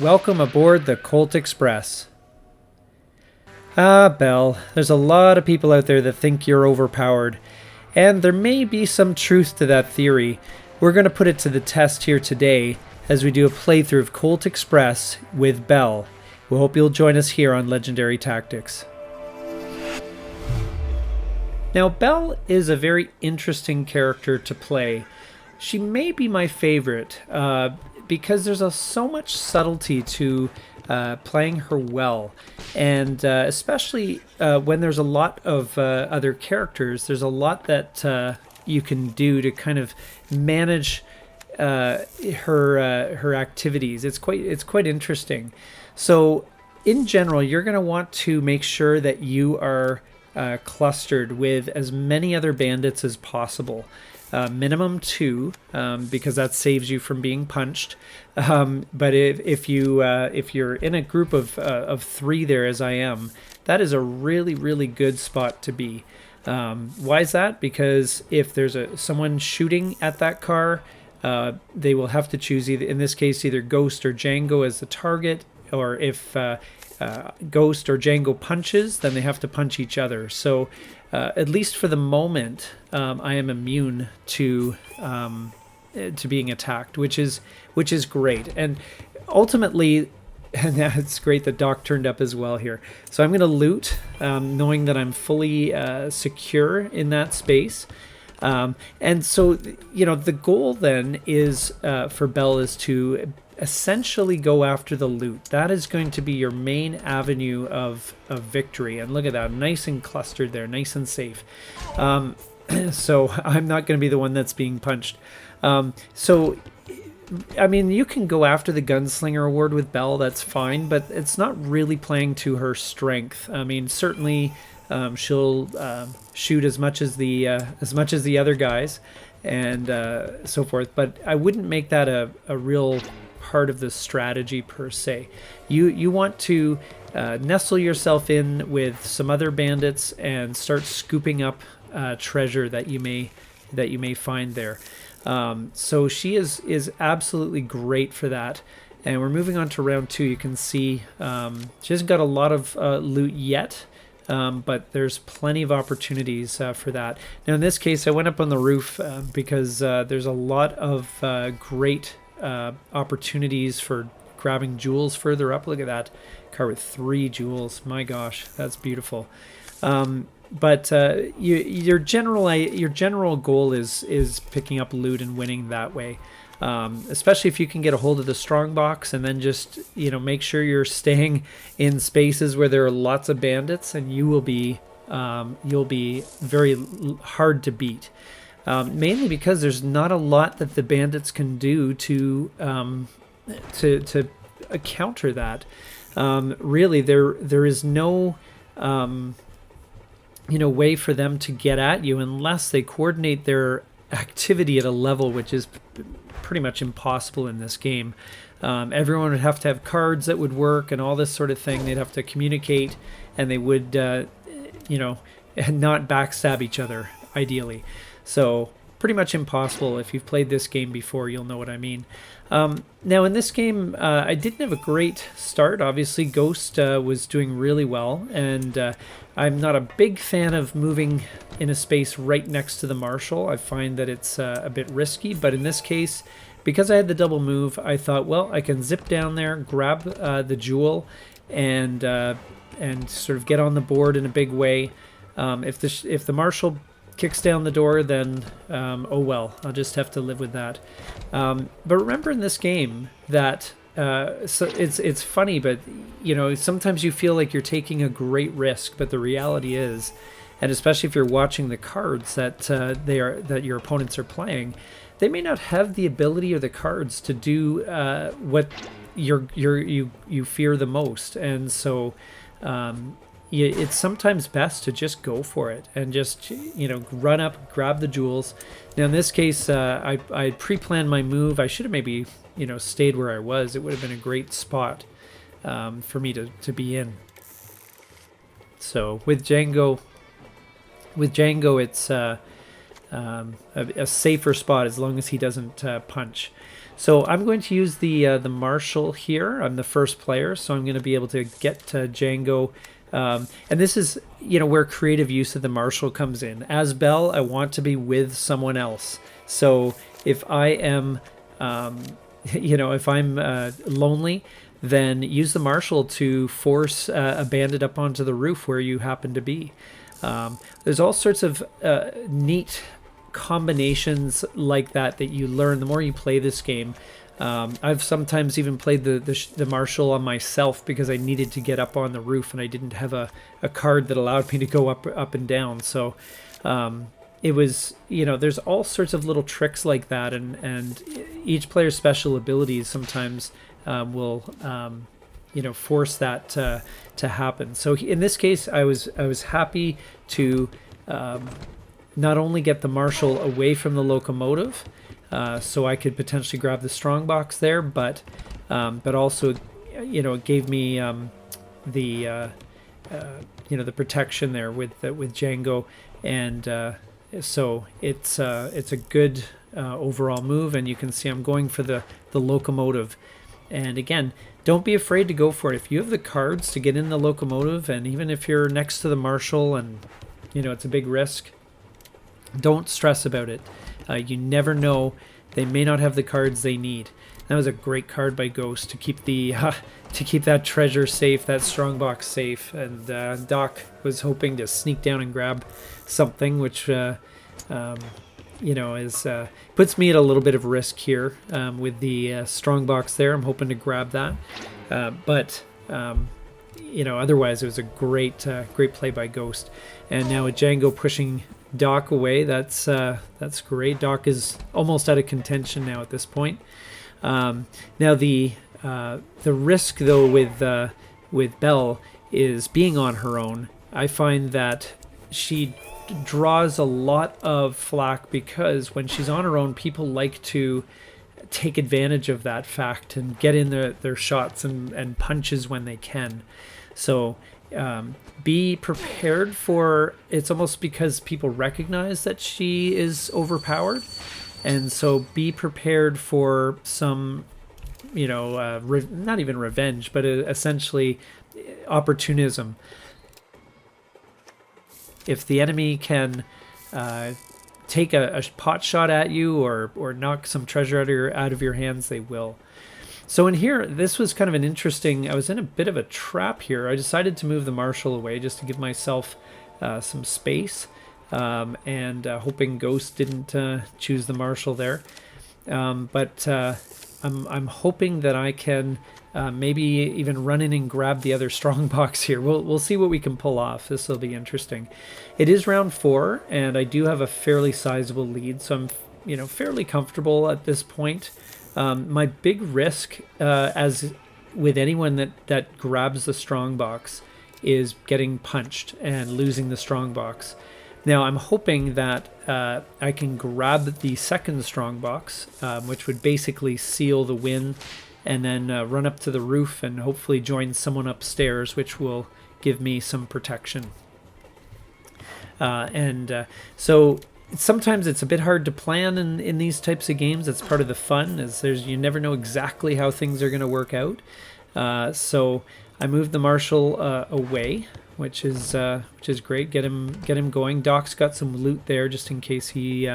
Welcome aboard the Colt Express. Ah, Belle, there's a lot of people out there that think you're overpowered, and there may be some truth to that theory. We're going to put it to the test here today as we do a playthrough of Colt Express with Belle. We hope you'll join us here on Legendary Tactics. Now, Belle is a very interesting character to play. She may be my favorite because there's so much subtlety to playing her well, and especially when there's a lot of other characters, there's a lot that you can do to kind of manage her activities. It's quite interesting. So in general, you're going to want to make sure that you are clustered with as many other bandits as possible. Minimum 2, because that saves you from being punched. But if you're in a group of 3 there, as I am, that is a really good spot to be. Why is that? Because if there's someone shooting at that car, they will have to choose in this case, either Ghost or Django as the target, or if Ghost or Django punches, then they have to punch each other. So at least for the moment, I am immune to being attacked, which is great. And ultimately, and it's great that Doc turned up as well here. So I'm going to loot, knowing that I'm fully secure in that space. And so, the goal then is for Belle is to essentially go after the loot. That is going to be your main avenue of victory. And look at that, nice and clustered there, nice and safe. So I'm not going to be the one that's being punched. So, I mean, you can go after the Gunslinger Award with Belle, that's fine, but it's not really playing to her strength. I mean, certainly she'll shoot as much as the other guys and so forth, but I wouldn't make that a real part of the strategy per se. You want to nestle yourself in with some other bandits and start scooping up treasure that you may find there. So she is absolutely great for that. And we're moving on to round 2. You can see she hasn't got a lot of loot yet, but there's plenty of opportunities for that. Now in this case, I went up on the roof because there's a lot of great opportunities for grabbing jewels further up. Look at that car with 3 jewels. My gosh, that's beautiful. But your general goal is picking up loot and winning that way. Especially if you can get a hold of the strong box, and then just make sure you're staying in spaces where there are lots of bandits, and you'll be very hard to beat. Mainly because there's not a lot that the bandits can do to counter that. Really, there is no way for them to get at you unless they coordinate their activity at a level which is pretty much impossible in this game. Everyone would have to have cards that would work and all this sort of thing. They'd have to communicate, and they would not backstab each other ideally. So pretty much impossible. If you've played this game before, you'll know what I mean. Now in this game, I didn't have a great start. Obviously, Ghost was doing really well, and I'm not a big fan of moving in a space right next to the Marshal. I find that it's a bit risky, but in this case, because I had the double move, I thought, well, I can zip down there, grab the jewel, and sort of get on the board in a big way. If the Marshal kicks down the door, then oh well, I'll just have to live with that. But remember in this game that so it's funny, but sometimes you feel like you're taking a great risk, but the reality is, and especially if you're watching the cards that that your opponents are playing, they may not have the ability or the cards to do what you fear the most, and so it's sometimes best to just go for it and just run up, grab the jewels. Now in this case, I pre-planned my move. I should have maybe stayed where I was. It would have been a great spot for me to be in. So with Django, it's a safer spot as long as he doesn't punch. So I'm going to use the Marshal here. I'm the first player, so I'm going to be able to get Django. And this is, where creative use of the Marshal comes in. As Belle, I want to be with someone else. So if I am, if I'm lonely, then use the Marshal to force a bandit up onto the roof where you happen to be. There's all sorts of neat combinations like that you learn the more you play this game. I've sometimes even played the Marshal on myself because I needed to get up on the roof and I didn't have a card that allowed me to go up and down. So it was, there's all sorts of little tricks like that, and each player's special abilities sometimes will force that to happen. So in this case, I was happy to not only get the Marshal away from the locomotive, so I could potentially grab the strongbox there, but also, it gave me the protection there with Django, and so it's a good overall move. And you can see I'm going for the locomotive, and again, don't be afraid to go for it. If you have the cards to get in the locomotive, and even if you're next to the Marshal and it's a big risk, don't stress about it. You never know. They may not have the cards they need. That was a great card by Ghost to keep that treasure safe, that strongbox safe. And Doc was hoping to sneak down and grab something, which puts me at a little bit of risk here with the strongbox there. I'm hoping to grab that, but otherwise it was a great play by Ghost. And now with Django pushing Doc away, that's great. Doc is almost out of contention now at this point. Now the risk though with Belle is being on her own. I find that she draws a lot of flack because when she's on her own, people like to take advantage of that fact and get in their shots and punches when they can. So be prepared for, it's almost because people recognize that she is overpowered, and so be prepared for some not even revenge, but essentially opportunism. If the enemy can take a pot shot at you or knock some treasure out of your hands, they will. So in here, this was kind of an interesting, I was in a bit of a trap here. I decided to move the Marshal away just to give myself some space, and hoping Ghost didn't choose the Marshal there. But I'm hoping that I can maybe even run in and grab the other strongbox here. We'll see what we can pull off. This will be interesting. It is round 4, and I do have a fairly sizable lead, so I'm fairly comfortable at this point. My big risk, as with anyone that grabs the strongbox, is getting punched and losing the strongbox. Now I'm hoping that I can grab the second strongbox, which would basically seal the win, and then run up to the roof and hopefully join someone upstairs, which will give me some protection. So sometimes it's a bit hard to plan in these types of games. That's part of the fun, is you never know exactly how things are going to work out. So I moved the Marshal away, which is great. Get him going. Doc's got some loot there just in case he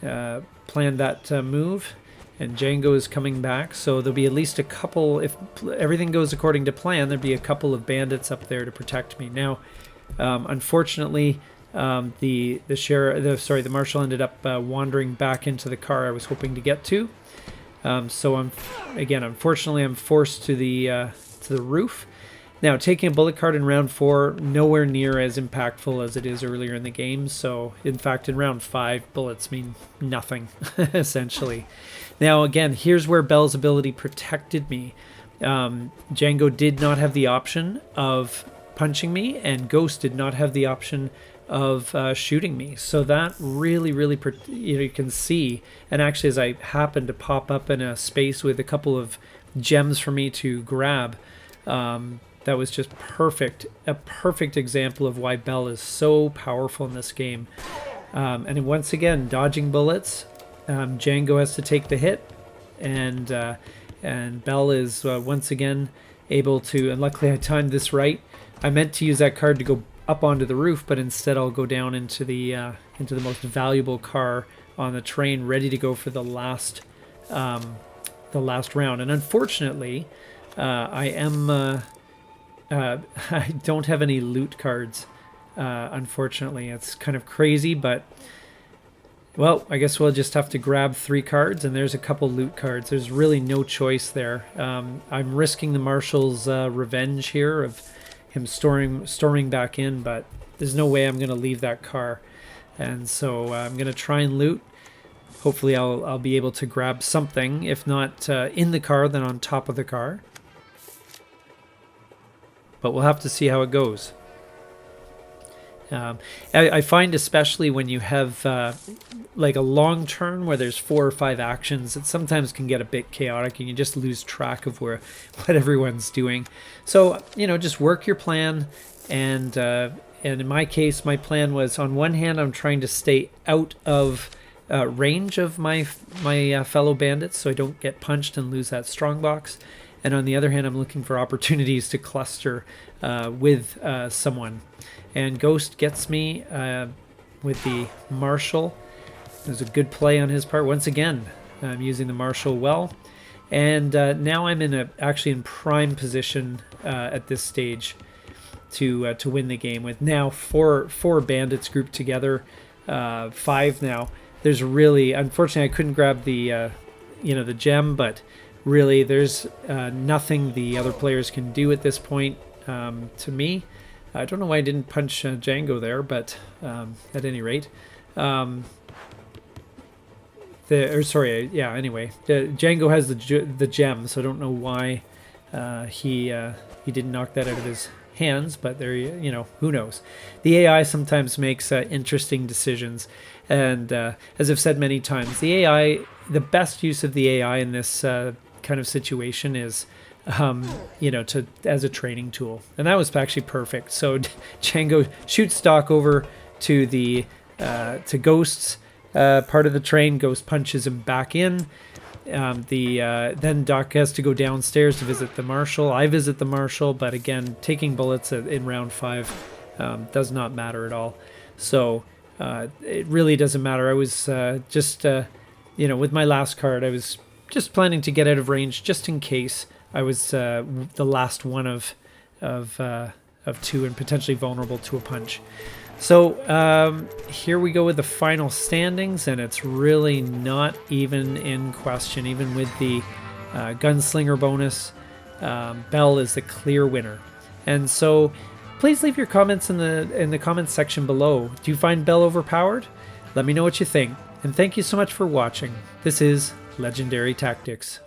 planned that move. And Django is coming back, so there'll be at least a couple. If everything goes according to plan, there'll be a couple of bandits up there to protect me. Now, unfortunately, the Marshal ended up wandering back into the car I was hoping to get to. So unfortunately, I'm forced to the roof. Now, taking a bullet card in round 4, nowhere near as impactful as it is earlier in the game. So, in fact, in round 5, bullets mean nothing, essentially. Now, again, here's where Belle's ability protected me. Django did not have the option of punching me, and Ghost did not have the option of shooting me. So that really, you can see, and actually as I happened to pop up in a space with a couple of gems for me to grab, that was just perfect. A perfect example of why Belle is so powerful in this game. And then once again, dodging bullets. Django has to take the hit, and Belle is once again able to. And luckily, I timed this right. I meant to use that card to go up onto the roof, but instead I'll go down into the most valuable car on the train, ready to go for the last round. And unfortunately, I don't have any loot cards. Unfortunately, it's kind of crazy, but well, I guess we'll just have to grab 3 cards, and there's a couple loot cards. There's really no choice there. I'm risking the Marshal's revenge here of him storming back in, but there's no way I'm going to leave that car. And so I'm going to try and loot. Hopefully I'll be able to grab something, if not in the car, then on top of the car. But we'll have to see how it goes. I find especially when you have like a long turn where there's 4 or 5 actions, it sometimes can get a bit chaotic and you just lose track of what everyone's doing. So, just work your plan. And in my case, my plan was, on one hand, I'm trying to stay out of range of my fellow bandits so I don't get punched and lose that strongbox. And on the other hand, I'm looking for opportunities to cluster with someone. And Ghost gets me with the Marshal. It was a good play on his part. Once again, I'm using the Marshal well. And now I'm actually in prime position at this stage to win the game, with now four bandits grouped together, 5 now. There's really, unfortunately, I couldn't grab the the gem, but really there's nothing the other players can do at this point to me. I don't know why I didn't punch Django there, but at any rate, anyway, Django has the gem, so I don't know why he didn't knock that out of his hands, but there, who knows. The AI sometimes makes interesting decisions, and as I've said many times, the best use of the AI in this kind of situation is as a training tool, and that was actually perfect. So Django shoots Doc over to the to Ghost's part of the train. Ghost punches him back in. Then Doc has to go downstairs to visit the Marshal. I visit the Marshal, but again, taking bullets in round 5 does not matter at all. So it really doesn't matter. I was just with my last card, I was just planning to get out of range just in case I was the last one of 2 and potentially vulnerable to a punch. So here we go with the final standings, and it's really not even in question. Even with the gunslinger bonus, Belle is the clear winner. And so please leave your comments in the comments section below. Do you find Belle overpowered? Let me know what you think. And thank you so much for watching. This is Legendary Tactics.